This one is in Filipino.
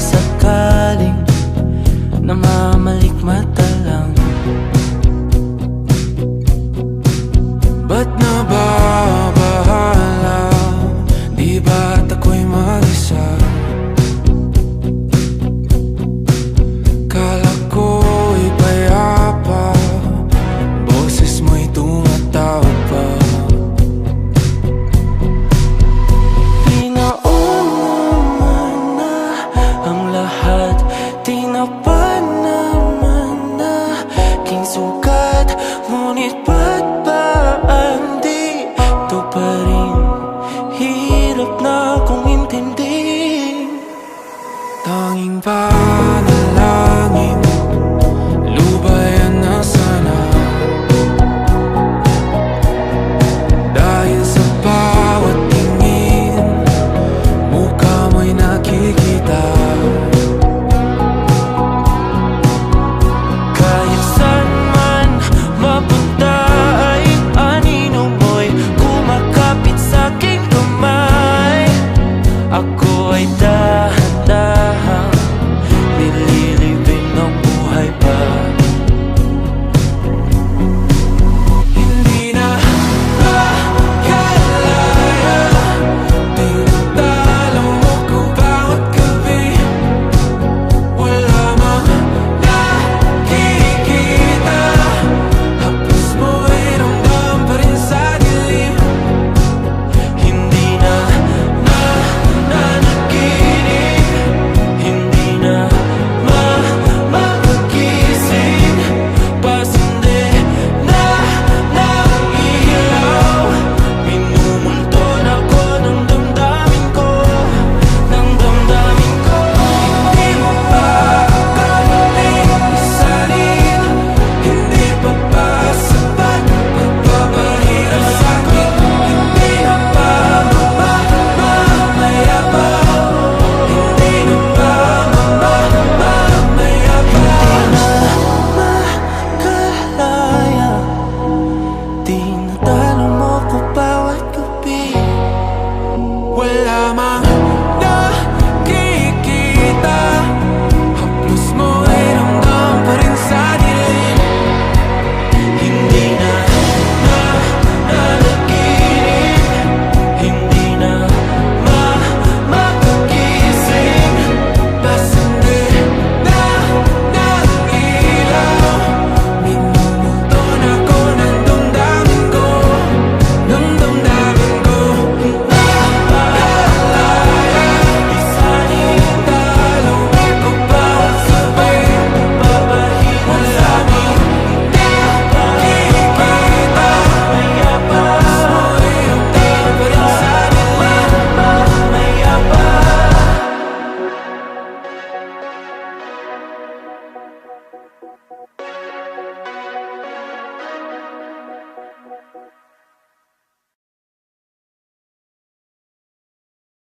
sakaling namamalikmata lang. Ba't nababahala? Di ba't ako'y mag-isa? Kala ko'y payapa, boses mo'y tumatawag pa. Pinauna na ang lahat, tinapan naman na aking sugat. Ngunit ba't ba di ito pa rin? Hirap na kong intindihin. Tanging panalangin, lubayan na sana. Dahil sa bawat tingin, mukha mo'y nakikita. Kahit saan man mapunta ay anino mo'y kumakapit sa'king kamay. Ako ay dahan-dahan nililibing ng buhay pa. Hindi na makalaya, tinatalo mo ko bawat gabi. Wala mang nakikita, hapos mo'y ramdam pa rin sa dilim. Hindi na nanaginip, hindi na magising. Pasindi na ng ilaw, minumulton ako ng damdamin ko, ng damdamin ko. Hindi mo pa akalaing isalin, hindi pa ba sapat magpapahirap sa'kin? Hindi na ba mamamayabang? Hindi na ba mamamayabang? Makalaya, tinatalo mo ko bawat gabi. Wala mang